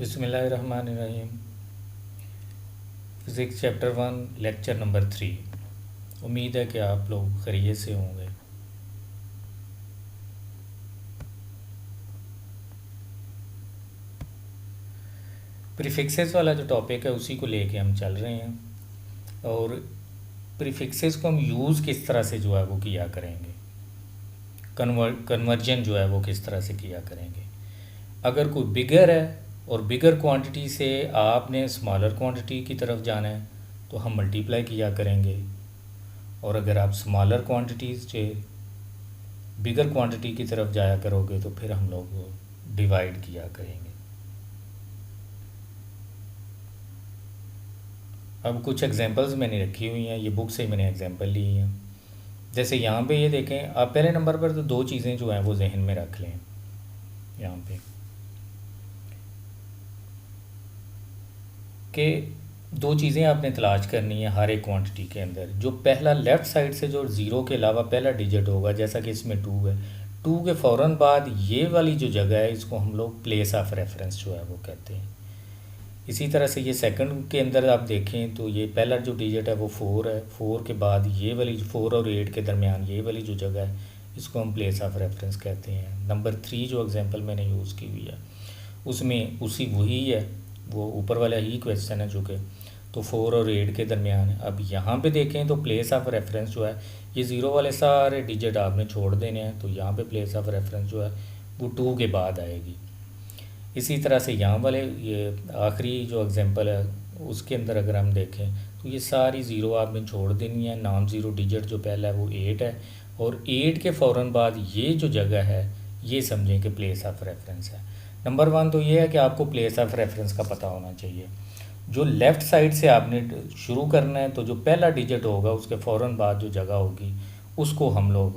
बिस्मिल्लाहिर्रहमानिर्रहीम। Physics chapter 1 lecture number 3। उम्मीद है कि आप लोग खैरियत से होंगे। प्रीफिक्सेस वाला जो टॉपिक है उसी को लेके हम चल रहे हैं और प्रीफिक्सेस को हम यूज़ किस तरह से जो है वो किया करेंगे, कन्वर्जन जो है वो किस तरह से किया करेंगे। अगर कोई बिगर है और बिगर क्वांटिटी से आपने स्मॉलर क्वांटिटी की तरफ जाना है तो हम मल्टीप्लाई किया करेंगे, और अगर आप स्मॉलर क्वांटिटीज़ से बिगर क्वांटिटी की तरफ जाया करोगे तो फिर हम लोग डिवाइड किया करेंगे। अब कुछ एग्जांपल्स मैंने रखी हुई हैं, ये बुक से मैंने एग्जांपल ली हैं। जैसे यहाँ पे ये देखें, आप पहले नंबर पर तो दो चीज़ें जो हैं वो जहन में रख लें। यहाँ पे कि दो चीज़ें आपने तलाश करनी है हर एक क्वांटिटी के अंदर। जो पहला लेफ़्ट साइड से जो ज़ीरो के अलावा पहला डिजिट होगा, जैसा कि इसमें 2 है, 2 के फ़ौरन बाद ये वाली जो जगह है इसको हम लोग प्लेस ऑफ रेफरेंस जो है वो कहते हैं। इसी तरह से ये सेकंड के अंदर आप देखें तो ये पहला जो डिजिट है वो 4 है, 4 के बाद ये वाली 4 और 8 के दरमियान ये वाली जो जगह है इसको हम प्लेस ऑफ रेफरेंस कहते हैं। नंबर 3 जो एग्जांपल मैंने यूज़ की हुई है उसमें उसी वही है, वो ऊपर वाला ही क्वेश्चन है जो कि तो 4 और 8 के दरमियान है। अब यहाँ पे देखें तो प्लेस ऑफ रेफरेंस जो है ये ज़ीरो वाले सारे डिजिट आपने छोड़ देने हैं, तो यहाँ पे प्लेस ऑफ रेफरेंस जो है वो 2 के बाद आएगी। इसी तरह से यहाँ वाले ये आखिरी जो एग्जांपल है उसके अंदर अगर हम देखें तो ये सारी ज़ीरो आपने छोड़ देनी है। नॉन ज़ीरो डिजिट जो पहला है वो 8 है, और 8 के फ़ौरन बाद ये जो जगह है ये समझें कि प्लेस ऑफ रेफरेंस है। नंबर 1 तो ये है कि आपको प्लेस ऑफ रेफरेंस का पता होना चाहिए। जो लेफ़्ट साइड से आपने शुरू करना है तो जो पहला डिजिट होगा उसके फ़ौरन बाद जो जगह होगी उसको हम लोग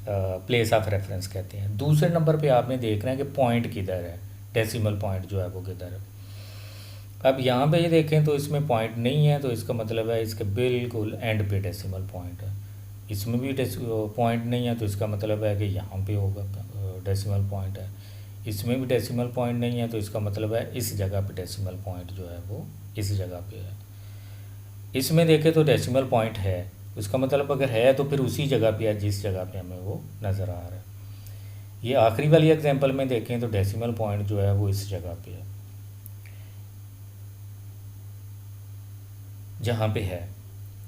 प्लेस ऑफ रेफरेंस कहते हैं। दूसरे नंबर पे आपने देखना है कि पॉइंट किधर है, डेसिमल पॉइंट जो है वो किधर है। अब यहाँ पे ये देखें तो इसमें पॉइंट नहीं है, तो इसका मतलब है इसके बिल्कुल एंड पे डेसिमल पॉइंट है। इसमें भी पॉइंट नहीं है तो इसका मतलब है कि यहाँ पे होगा डेसिमल पॉइंट है। इसमें भी डेसिमल पॉइंट नहीं है तो इसका मतलब है इस जगह पे डेसिमल पॉइंट जो है वो इस जगह पे है। इसमें देखें तो डेसिमल पॉइंट है, इसका मतलब अगर है तो फिर उसी जगह पे है जिस जगह पे हमें वो नज़र आ रहा है। ये आखिरी वाली एग्जांपल में देखें तो डेसिमल पॉइंट जो है वो इस जगह पे है जहाँ पे है,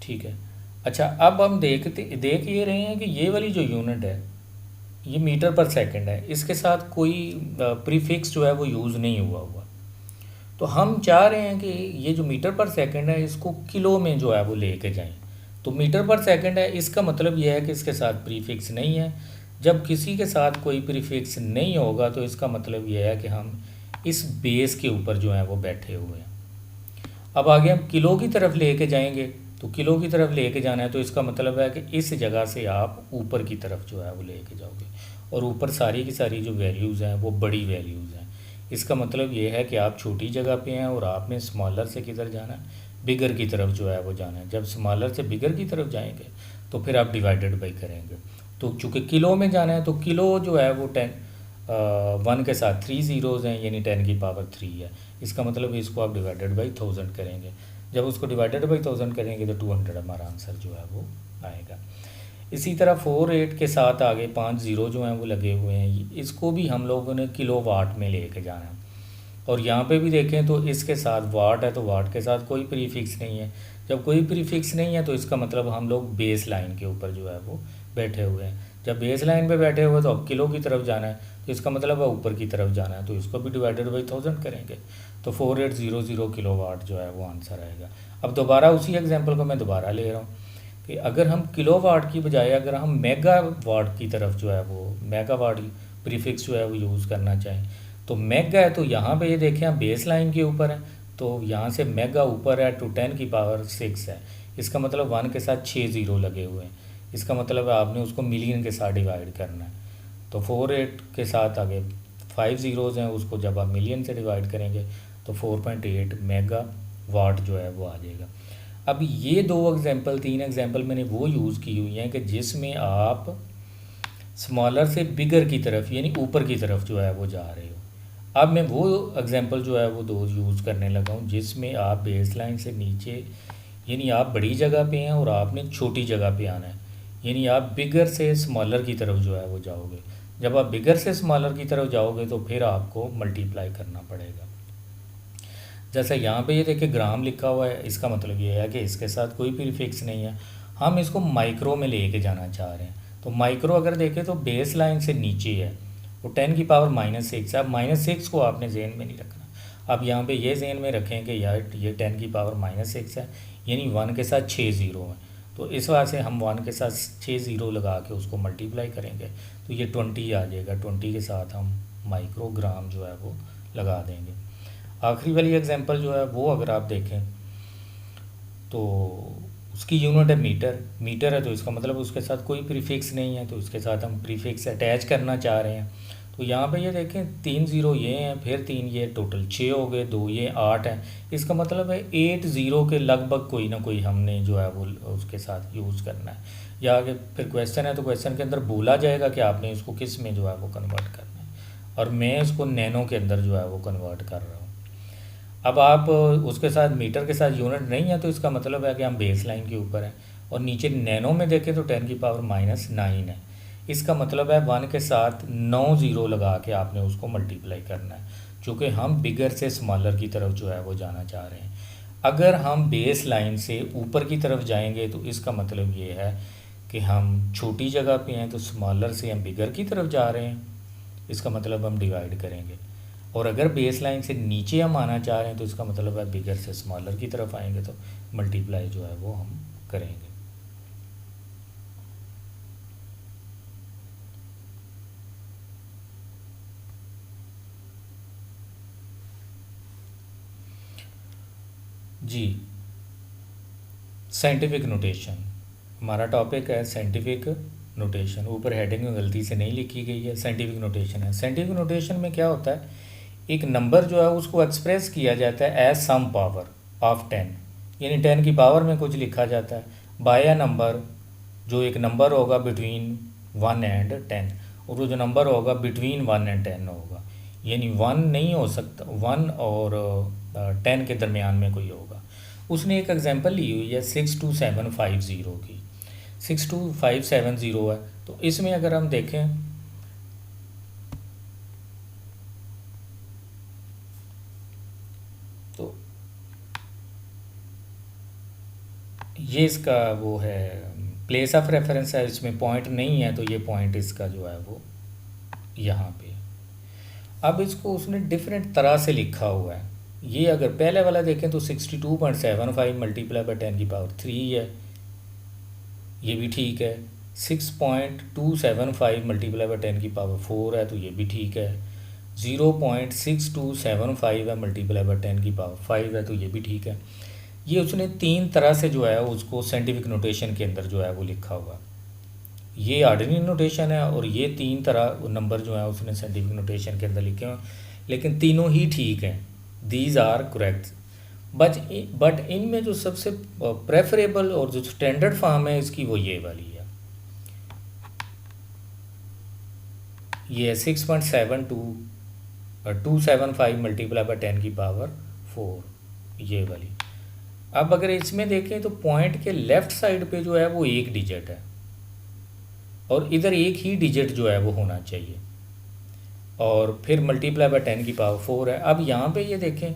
ठीक है। अच्छा, अब हम देख ये रहे हैं कि ये वाली जो यूनिट है ये मीटर पर सेकंड है, इसके साथ कोई प्रीफिक्स जो है वो यूज़ नहीं हुआ। तो हम चाह रहे हैं कि ये जो मीटर पर सेकंड है इसको किलो में जो है वो लेके जाएं। तो मीटर पर सेकंड है, इसका मतलब यह है कि इसके साथ प्रीफिक्स नहीं है। जब किसी के साथ कोई प्रीफिक्स नहीं होगा तो इसका मतलब यह है कि हम इस बेस के ऊपर जो है वो बैठे हुए हैं। अब आगे हम किलो की तरफ लेके जाएंगे, तो किलो की तरफ लेके जाना है तो इसका मतलब है कि इस जगह से आप ऊपर की तरफ जो है वो लेके जाओगे, और ऊपर सारी की सारी जो वैल्यूज़ हैं वो बड़ी वैल्यूज़ हैं। इसका मतलब ये है कि आप छोटी जगह पे हैं और आपने स्मॉलर से किधर जाना है, बिगर की तरफ जो है वो जाना है। जब स्मॉलर से बिगर की तरफ जाएंगे तो फिर आप डिवाइडेड बाई करेंगे। तो चूँकि किलो में जाना है तो किलो जो है वो 1 के साथ 3 ज़ीरोज़ हैं, यानी 10 की पावर 3 है। इसका मतलब इसको आप डिवाइडेड बाई 1000 करेंगे। जब उसको डिवाइडेड बाई 1000 करेंगे तो 200 हमारा आंसर जो है वो आएगा। इसी तरह 4 8 के साथ आगे 5 ज़ीरो जो हैं वो लगे हुए हैं, इसको भी हम लोगों ने किलो वाट में लेके जाना है। और यहाँ पे भी देखें तो इसके साथ वाट है, तो वाट के साथ कोई प्रीफिक्स नहीं है। जब कोई प्रीफिक्स नहीं है तो इसका मतलब हम लोग बेस लाइन के ऊपर जो है वो बैठे हुए हैं। जब बेस लाइन पे बैठे हुए तो अब किलो की तरफ जाना है, तो इसका मतलब है ऊपर की तरफ जाना है, तो इसको भी डिवाइडेड बाई 1000 करेंगे तो 4800 किलो वाट जो है वो आंसर आएगा। अब दोबारा उसी एग्जांपल को मैं दोबारा ले रहा हूँ कि अगर हम किलो वाट की बजाय अगर हम मेगा वाट की तरफ जो है वो मेगा वाट प्रीफिक्स जो है वो यूज़ करना चाहें तो मेगा है, तो यहाँ पे ये देखें हम बेस लाइन के ऊपर है, तो यहाँ से मेगा ऊपर है, 10 की पावर 6 है। इसका मतलब 1 के साथ 6 ज़ीरो लगे हुए हैं। इसका मतलब है आपने उसको मिलियन के साथ डिवाइड करना है। तो 4 8 के साथ आगे 5 ज़ीरोज़ हैं, उसको जब आप मिलियन से डिवाइड करेंगे तो 4.8 मेगा वाट जो है वो आ जाएगा। अब ये 3 एग्जांपल मैंने वो यूज़ की हुई हैं कि जिसमें आप स्मॉलर से बिगर की तरफ यानी ऊपर की तरफ जो है वो जा रहे हो। अब मैं वो एग्जांपल जो है वो दो यूज़ करने लगा हूँ जिसमें आप बेस लाइन से नीचे, यानी आप बड़ी जगह पे हैं और आपने छोटी जगह पे आना है, यानी आप बिगर से स्मॉलर की तरफ जो है वो जाओगे। जब आप बिगर से स्मॉलर की तरफ जाओगे तो फिर आपको मल्टीप्लाई करना पड़ेगा। जैसे यहाँ पे ये देखिए ग्राम लिखा हुआ है, इसका मतलब ये है कि इसके साथ कोई प्रीफिक्स नहीं है, हम इसको माइक्रो में लेके जाना चाह रहे हैं। तो माइक्रो अगर देखें तो बेस लाइन से नीचे है, वो 10⁻⁻6 है। अब -6 को आपने जहन में नहीं रखना, अब यहाँ पे ये जहन में रखें कि यार ये 10⁻⁻6 है, यानी 1 के साथ 6 ज़ीरो हैं, तो इस वजह से हम 1 के साथ 6 ज़ीरो लगा के उसको मल्टीप्लाई करेंगे तो ये 20 आ जाएगा। 20 के साथ हम माइक्रोग्राम जो है वो लगा देंगे। आखिरी वाली एग्जांपल जो है वो अगर आप देखें तो उसकी यूनिट है मीटर। मीटर है तो इसका मतलब उसके साथ कोई प्रीफिक्स नहीं है, तो इसके साथ हम प्रीफिक्स अटैच करना चाह रहे हैं। तो यहाँ पे ये देखें 3 ज़ीरो ये हैं, फिर 3 ये, टोटल 6 हो गए, 2 ये 8 हैं। इसका मतलब है 8 ज़ीरो के लगभग कोई ना कोई हमने जो है वो उसके साथ यूज़ करना है। या आगे फिर क्वेश्चन है तो क्वेश्चन के अंदर बोला जाएगा कि आपने इसको किस में जो है वो कन्वर्ट करना है, और मैं इसको नैनो के अंदर जो है वो कन्वर्ट कर रहा हूँ। अब आप उसके साथ मीटर के साथ यूनिट नहीं है तो इसका मतलब है कि हम बेस लाइन के ऊपर हैं, और नीचे नैनो में देखें तो 10⁻⁹ है। इसका मतलब है 1 के साथ 9 ज़ीरो लगा के आपने उसको मल्टीप्लाई करना है, चूँकि हम बिगर से स्मॉलर की तरफ जो है वो जाना चाह रहे हैं। अगर हम बेस लाइन से ऊपर की तरफ जाएंगे तो इसका मतलब ये है कि हम छोटी जगह पे हैं, तो स्मॉलर से हम बिगर की तरफ जा रहे हैं, इसका मतलब हम डिवाइड करेंगे। और अगर बेस लाइन से नीचे हम आना चाह रहे हैं तो इसका मतलब है बिगर से स्मॉलर की तरफ आएंगे तो मल्टीप्लाई जो है वो हम करेंगे। जी, साइंटिफिक नोटेशन हमारा टॉपिक है। साइंटिफिक नोटेशन ऊपर हेडिंग में गलती से नहीं लिखी गई है, साइंटिफिक नोटेशन है। साइंटिफिक नोटेशन में क्या होता है, एक नंबर जो है उसको एक्सप्रेस किया जाता है एज सम पावर ऑफ 10, यानी 10 की पावर में कुछ लिखा जाता है बाय अ नंबर, जो एक नंबर होगा बिटवीन 1 एंड 10, और वो जो नंबर होगा बिटवीन 1 एंड 10 होगा, यानी 1 नहीं हो सकता, 1 और 10 के दरमियान में कोई होगा। उसने एक एग्जांपल ली हुई है 62750 की, 62570 है। तो इसमें अगर हम देखें तो ये इसका वो है प्लेस ऑफ रेफरेंस है, इसमें पॉइंट नहीं है तो ये पॉइंट इसका जो है वो यहाँ पे है। अब इसको उसने डिफरेंट तरह से लिखा हुआ है। ये अगर पहले वाला देखें तो 62.75 मल्टीप्लाई बाई 10⁻³ है, ये भी ठीक है। 6.275 मल्टीप्लाई बाई 10⁻⁴ है, तो ये भी ठीक है। 0.6275 है मल्टीप्लाई बाई 10⁵ है, तो ये भी ठीक है। ये उसने 3 तरह से जो है उसको साइंटिफिक नोटेशन के अंदर जो है वो लिखा हुआ। ये ऑर्डिनरी नोटेशन है और ये 3 तरह नंबर जो है उसने साइंटिफिक नोटेशन के अंदर लिखे हुए हैं, लेकिन तीनों ही ठीक हैं, दीज आर करेक्ट। बट इनमें जो सबसे प्रेफरेबल और जो स्टैंडर्ड फॉर्म है इसकी वो ये वाली है, ये है 6.275 मल्टीप्लाई बाई 10⁻⁴, ये वाली। अब अगर इसमें देखें तो पॉइंट के लेफ़्ट साइड पे जो है वो एक डिजिट है, और इधर एक ही डिजिट जो है वो होना चाहिए, और फिर मल्टीप्लाई बाई 10⁻⁴ है। अब यहाँ पे ये देखें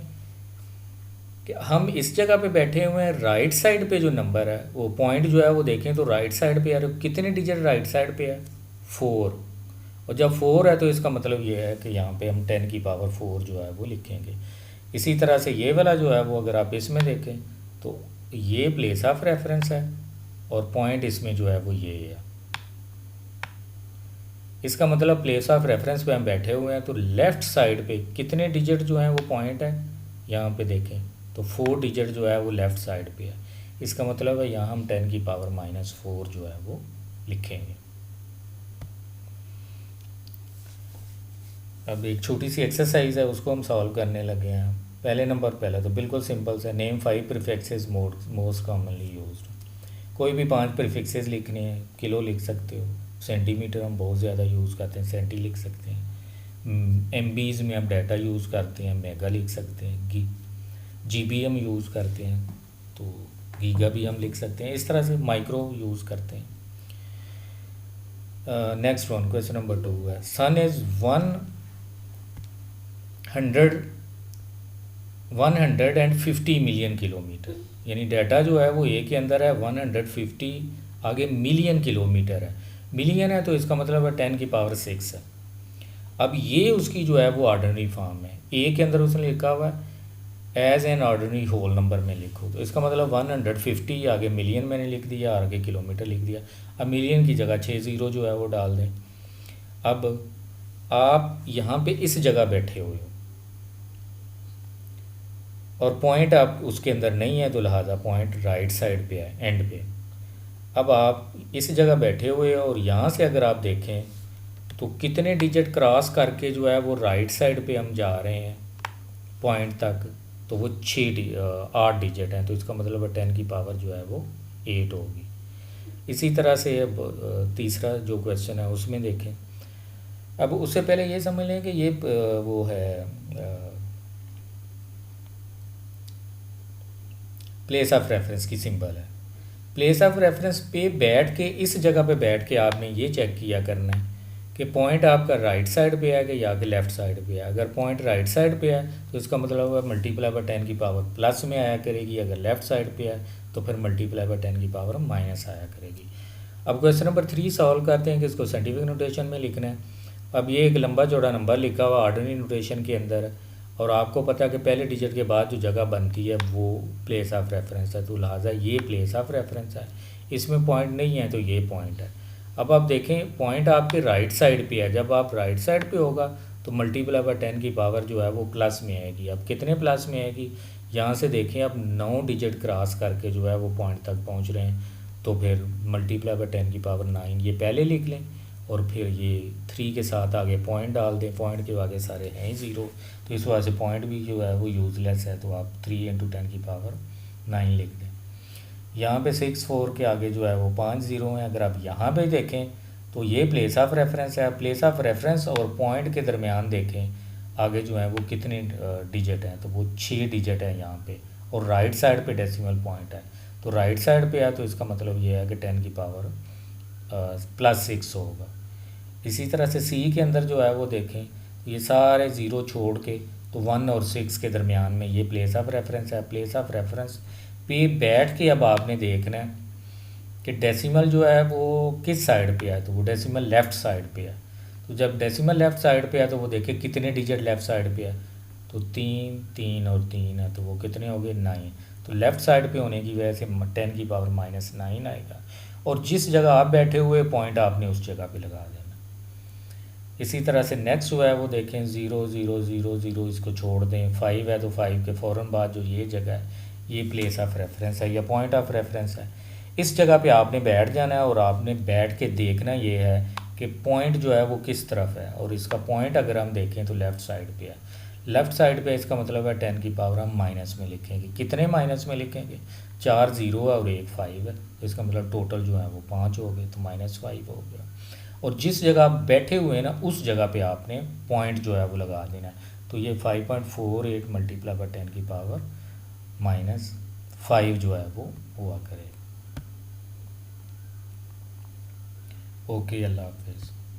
कि हम इस जगह पे बैठे हुए हैं, राइट साइड पे जो नंबर है वो पॉइंट जो है वो देखें तो राइट साइड पे है, कितने डिजिट राइट साइड पे है 4, और जब 4 है तो इसका मतलब ये है कि यहाँ पे हम 10⁻⁴ जो है वो लिखेंगे। इसी तरह से ये वाला जो है वो अगर आप इसमें देखें तो ये प्लेस ऑफ रेफरेंस है और पॉइंट इसमें जो है वो ये है। इसका मतलब प्लेस ऑफ रेफरेंस पे हम बैठे हुए हैं तो लेफ़्ट साइड पे कितने डिजिट जो हैं वो पॉइंट है, यहाँ पे देखें तो 4 डिजिट जो है वो लेफ़्ट साइड पे है। इसका मतलब है यहाँ हम 10⁻⁻⁴ जो है वो लिखेंगे। अब एक छोटी सी एक्सरसाइज है उसको हम सॉल्व करने लगे हैं। पहले नंबर पहला तो बिल्कुल सिंपल से, name 5 prefixes most commonly used. कोई भी 5 प्रीफिक्सेस लिखने हैं, किलो लिख सकते हो, सेंटीमीटर हम बहुत ज़्यादा यूज़ करते हैं, सेंटी लिख सकते हैं, MBs में हम डाटा यूज़ करते हैं, मेगा लिख सकते हैं, GB हम यूज़ करते हैं तो गीगा भी हम लिख सकते हैं, इस तरह से माइक्रो यूज़ करते हैं। नेक्स्ट वन क्वेश्चन नंबर 2 है, सन इज़ 150 मिलियन किलोमीटर, यानी डाटा जो है वो ए के अंदर है 150, आगे मिलियन किलोमीटर है, मिलियन है तो इसका मतलब है 10⁶ है। अब ये उसकी जो है वो ऑर्डिनरी फॉर्म है, ए के अंदर उसने लिखा हुआ है as an ordinary whole number में लिखो, तो इसका मतलब 150 आगे मिलियन मैंने लिख दिया, आगे किलोमीटर लिख दिया। अब मिलियन की जगह 6 ज़ीरो जो है वो डाल दें। अब आप यहाँ पे इस जगह बैठे हुए हो और पॉइंट आप उसके अंदर नहीं है, तो लिहाजा पॉइंट राइट साइड पे है, एंड पे। अब आप इस जगह बैठे हुए हो और यहाँ से अगर आप देखें तो कितने डिजिट क्रॉस करके जो है वो राइट साइड पे हम जा रहे हैं पॉइंट तक, तो वो 8 डिजिट हैं, तो इसका मतलब है 10⁻, जो है वो 8 होगी। इसी तरह से अब तीसरा जो क्वेश्चन है उसमें देखें। अब उससे पहले ये समझ लें कि ये वो है प्लेस ऑफ रेफरेंस की सिंबल है। प्लेस ऑफ रेफरेंस पे बैठ के, इस जगह पे बैठ के आपने ये चेक किया करना है कि पॉइंट आपका राइट साइड पे है कि या कि लेफ़्ट साइड पे है। अगर पॉइंट राइट साइड पे है तो इसका मतलब है मल्टीप्लाई बाय 10⁻+ में आया करेगी, अगर लेफ़्ट साइड पे है तो फिर मल्टीप्लाई बाय 10⁻- आया करेगी। अब क्वेश्चन नंबर 3 सॉल्व करते हैं कि इसको साइंटिफिक नोटेशन में लिखना है। अब ये एक लंबा चौड़ा नंबर लिखा हुआ ऑर्डिनरी नोटेशन के अंदर, और आपको पता है कि पहले डिजिट के बाद जो जगह बनती है वो प्लेस ऑफ रेफरेंस है, तो लिहाजा ये प्लेस ऑफ रेफरेंस है, इसमें पॉइंट नहीं है तो ये पॉइंट है। अब आप देखें पॉइंट आपके राइट साइड पे है, जब आप राइट साइड पे होगा तो मल्टीप्लाई बाय 10⁻, जो है वो प्लस में आएगी। अब कितने प्लस में आएगी, यहाँ से देखें आप 9 डिजिट क्रॉस करके जो है वो पॉइंट तक पहुँच रहे हैं, तो फिर मल्टीप्लाई बाय 10⁻9 ये पहले लिख लें और फिर ये 3 के साथ आगे पॉइंट डाल दें, पॉइंट के आगे सारे हैं ही ज़ीरो, तो इस वजह से पॉइंट भी जो है वो यूज़लेस है, तो आप 3 × 10⁻9 लिख दें। यहाँ पे 6 4 के आगे जो है वो 5 ज़ीरो हैं। अगर आप यहाँ पे देखें तो ये प्लेस ऑफ रेफरेंस है, प्लेस ऑफ रेफरेंस और पॉइंट के दरमियान देखें आगे जो है वो कितने डिजिट हैं, तो वो 6 डिजिट है यहाँ पे, और राइट साइड पे डेसिमल पॉइंट है, तो राइट साइड पे है तो इसका मतलब ये है कि 10⁻+6 होगा। इसी तरह से सी के अंदर जो है वो देखें ये सारे ज़ीरो छोड़ के, तो 1 और 6 के दरमियान में ये प्लेस ऑफ रेफरेंस है। प्लेस ऑफ रेफरेंस पे बैठ के अब आपने देखना है कि डेसिमल जो है वो किस साइड पे है, तो वो डेसिमल लेफ़्ट साइड पे है। तो जब डेसिमल लेफ़्ट साइड पे है तो वो देखें कितने डिजिट लेफ़्ट साइड पे है, तो 3 3 और 3 है, तो वो कितने हो गए 9। तो लेफ़्ट साइड पे होने की वजह से 10⁻⁻9 आएगा, और जिस जगह आप बैठे हुए पॉइंट आपने उस जगह पे लगा देना। इसी तरह से नेक्स्ट जो है वो देखें 0 0 0 0, इसको छोड़ दें, 5 है तो 5 के फ़ौरन बाद जो ये जगह है ये प्लेस ऑफ रेफरेंस है या पॉइंट ऑफ रेफरेंस है। इस जगह पे आपने बैठ जाना है और आपने बैठ के देखना ये है कि पॉइंट जो है वो किस तरफ है, और इसका पॉइंट अगर हम देखें तो लेफ़्ट साइड पे है। लेफ़्ट साइड पे इसका मतलब है 10⁻, हम माइनस में लिखेंगे। कितने माइनस में लिखेंगे, 4 ज़ीरो है और 1 5 है, तो इसका मतलब टोटल जो है वो 5 हो गए, तो -5 हो गया। और जिस जगह आप बैठे हुए हैं ना उस जगह पे आपने पॉइंट जो है वो लगा देना है, तो ये 5.48 मल्टीप्लाई बाय 10⁻⁻5 जो है वो हुआ करेगा। ओके, अल्लाह हाफिज़।